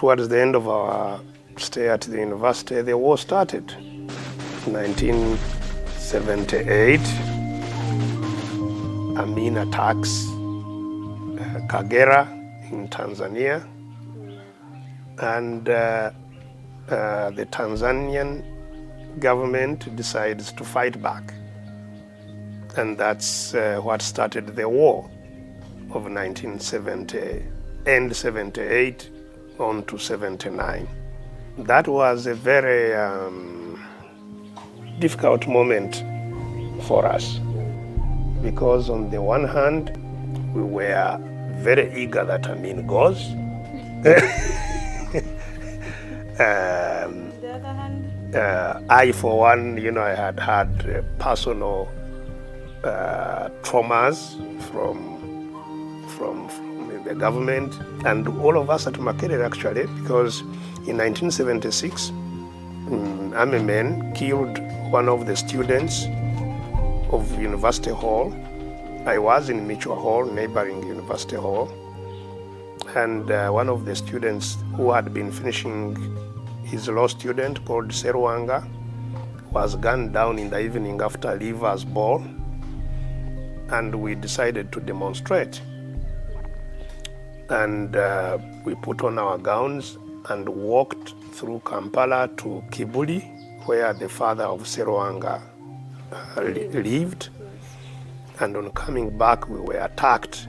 towards the end of our stay at the university, the war started. 1978, Amin attacks Kagera in Tanzania, and the Tanzanian government decides to fight back. And that's what started the war of 1970, end 78 on to 79. That was a very difficult moment for us, because on the one hand, we were very eager that Amin goes. On the other hand? I, for one, I had had personal traumas from the government, and all of us at Makerere actually, because in 1976, army men killed one of the students of University Hall. I was in Mitchell Hall, neighboring University Hall, and one of the students who had been finishing his law student called Seruanga was gunned down in the evening after Leavers Ball, and we decided to demonstrate. And we put on our gowns and walked through Kampala to Kibuli, where the father of Seruanga lived. And on coming back, we were attacked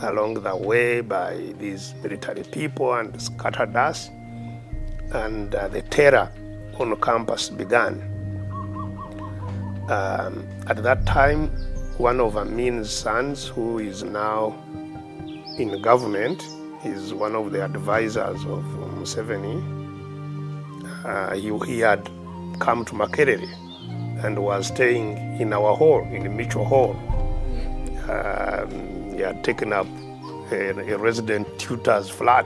along the way by these military people and scattered us. And the terror on campus began. At that time, one of Amin's sons, who is now in government, is one of the advisors of Museveni. He had come to Makerere and was staying in our hall, in Mitchell Hall. He had taken up a resident tutor's flat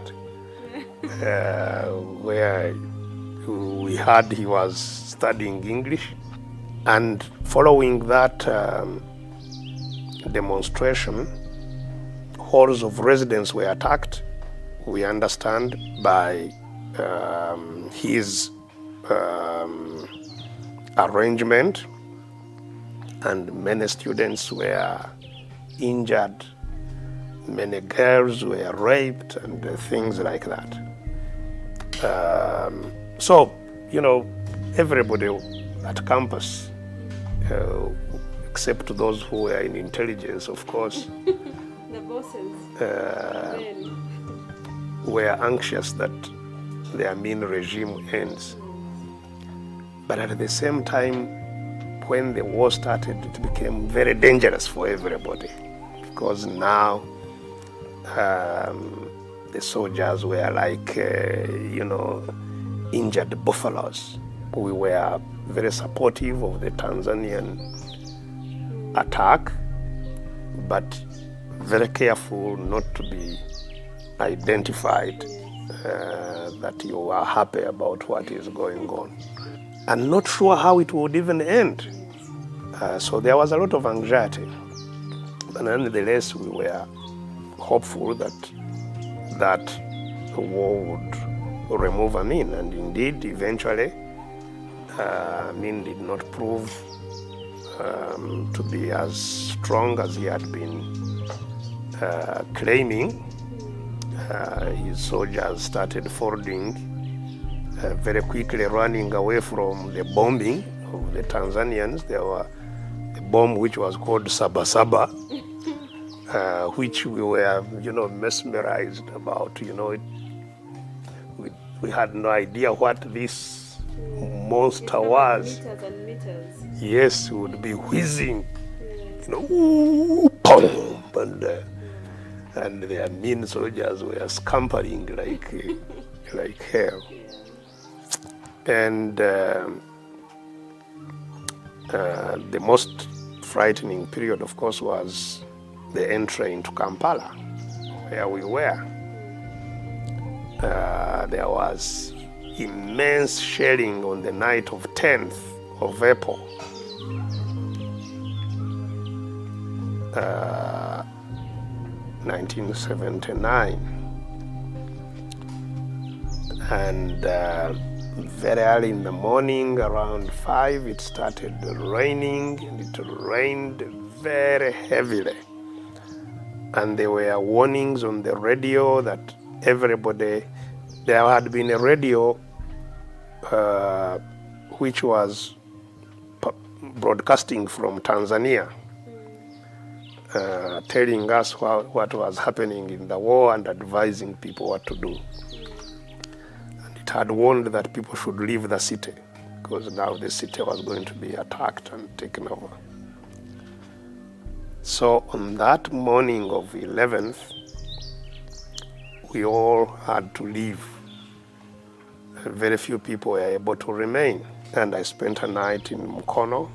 where we heard he was studying English. And following that demonstration, halls of residence were attacked, we understand, by his arrangement, and many students were injured, many girls were raped, and things like that. So, everybody at campus, except those who were in intelligence, of course, The bosses. were anxious that the Amin regime ends. But at the same time, when the war started, it became very dangerous for everybody, because now the soldiers were like, injured buffaloes. We were very supportive of the Tanzanian attack, but very careful not to be identified that you are happy about what is going on, and not sure how it would even end. So there was a lot of anxiety, but nonetheless we were hopeful that the war would remove Amin, and indeed eventually Amin did not prove to be as strong as he had been claiming. His soldiers started folding, very quickly running away from the bombing of the Tanzanians. There were a bomb which was called Saba Saba, which we were, mesmerized about. We had no idea what this monster was. Meters and meters. Yes, it would be whizzing, ooh, boom, and the Amin soldiers were scampering like hell. And the most frightening period, of course, was the entry into Kampala, where we were. There was immense shelling on the night of 10th of April. 1979. And very early in the morning, around 5, it started raining, and it rained very heavily. And there were warnings on the radio that everybody, there had been a radio which was broadcasting from Tanzania, telling us what was happening in the war and advising people what to do. And it had warned that people should leave the city because now the city was going to be attacked and taken over. So on that morning of 11th, we all had to leave. Very few people were able to remain. And I spent a night in Mukono.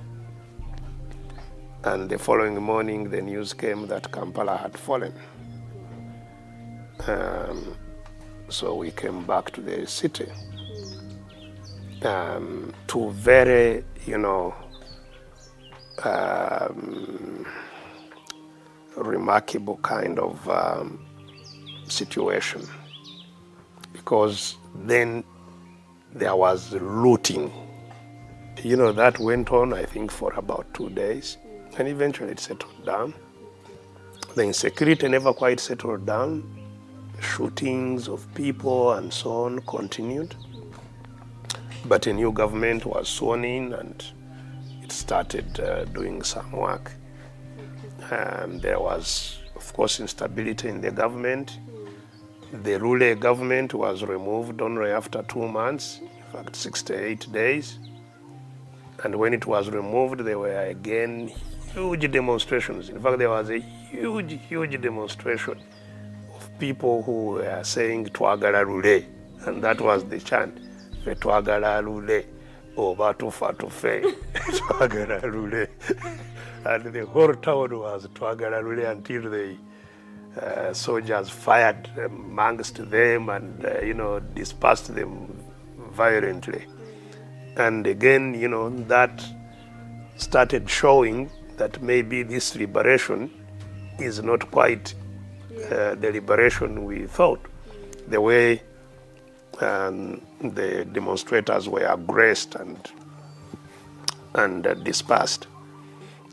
And the following morning, the news came that Kampala had fallen. So we came back to the city. To very, remarkable kind of situation, because then there was looting. That went on, I think, for about 2 days, and eventually it settled down. The insecurity never quite settled down. Shootings of people and so on continued. But a new government was sworn in, and it started doing some work. There was, of course, instability in the government. The ruler government was removed only after 2 months, in fact 68 days. And when it was removed, there were again huge demonstrations. In fact, there was a huge demonstration of people who were saying Twagala Lule, and that was the chant, Fe Twagala Lule, Oba Tufa Tufe, Twagala Lule. And the whole town was Twagala Lule until the soldiers fired amongst them and, dispersed them violently. And again, that started showing that maybe this liberation is not quite the liberation we thought. The way the demonstrators were aggressed and dispersed.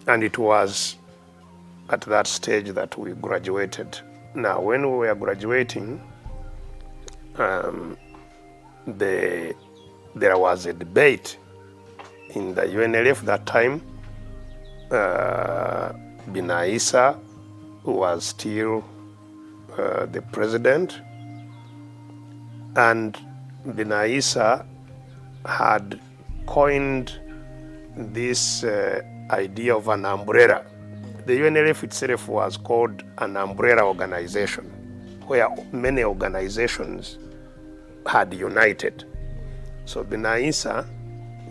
And it was at that stage that we graduated. Now, when we were graduating, there was a debate in the UNLF that time. Binaisa was still the president, and Binaisa had coined this idea of an umbrella. The UNLF itself was called an umbrella organization, where many organizations had united. So Binaisa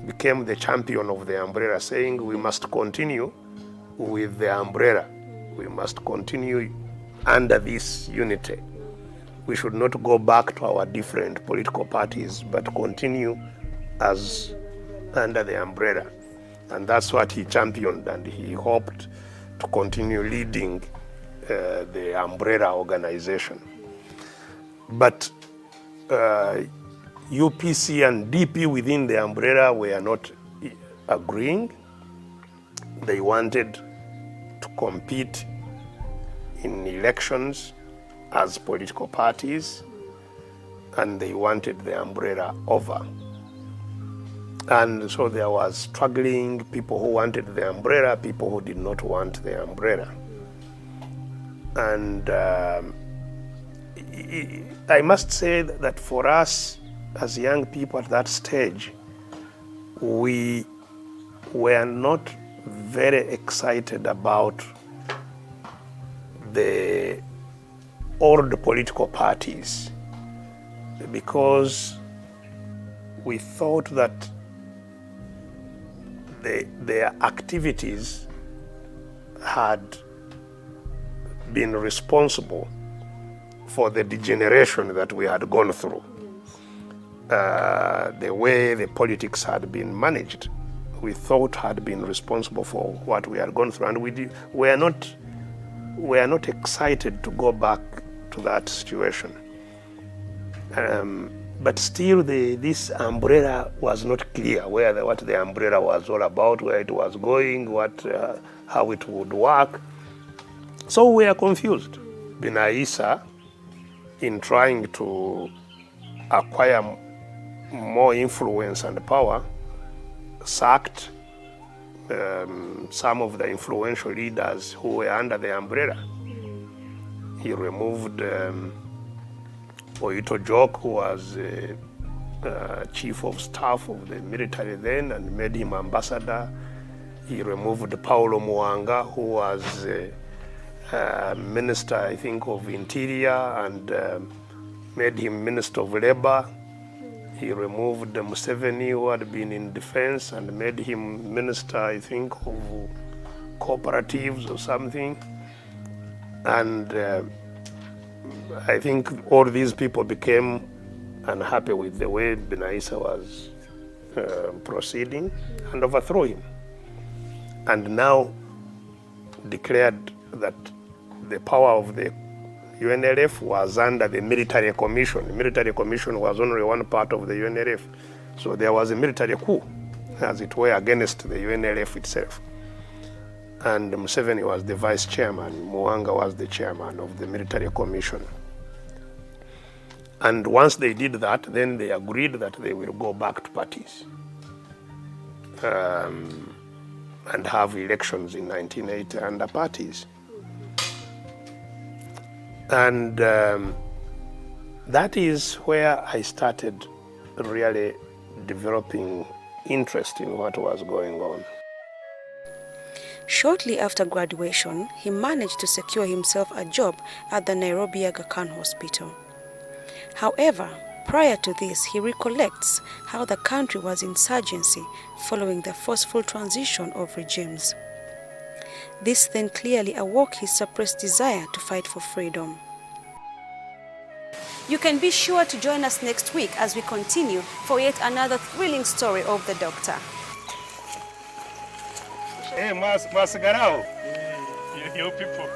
became the champion of the umbrella, saying we must continue with the umbrella. We must continue under this unity. We should not go back to our different political parties, but continue as under the umbrella. And that's what he championed, and he hoped to continue leading the umbrella organization. But UPC and DP within the umbrella were not agreeing. They wanted to compete in elections as political parties, and they wanted the umbrella over. And so there was struggling, people who wanted the umbrella, people who did not want the umbrella. And I must say that for us as young people at that stage, we were not very excited about the old political parties, because we thought that their activities had been responsible for the degeneration that we had gone through. The way the politics had been managed, we thought had been responsible for what we had gone through, and we were not excited to go back to that situation. But still, this umbrella was not clear what the umbrella was all about, where it was going, how it would work. So we are confused. Besigye, in trying to acquire more influence and power, sacked some of the influential leaders who were under the umbrella. He removed Oito Jok, who was chief of staff of the military then, and made him ambassador. He removed Paulo Muanga, who was minister, I think, of interior, and made him minister of labor. He removed Museveni, who had been in defense, and made him minister, I think, of cooperatives or something. And I think all these people became unhappy with the way Besigye was proceeding and overthrew him. And now declared that the power of the UNLF was under the military commission. The military commission was only one part of the UNLF. So there was a military coup, as it were, against the UNLF itself. And Museveni was the vice chairman, Muanga was the chairman of the military commission. And once they did that, then they agreed that they will go back to parties and have elections in 1980 under parties. And that is where I started really developing interest in what was going on. Shortly after graduation, he managed to secure himself a job at the Nairobi Aga Khan Hospital. However, prior to this, he recollects how the country was in insurgency following the forceful transition of regimes. This then clearly awoke his suppressed desire to fight for freedom. You can be sure to join us next week as we continue for yet another thrilling story of the doctor. Hey, Masagarao, you people.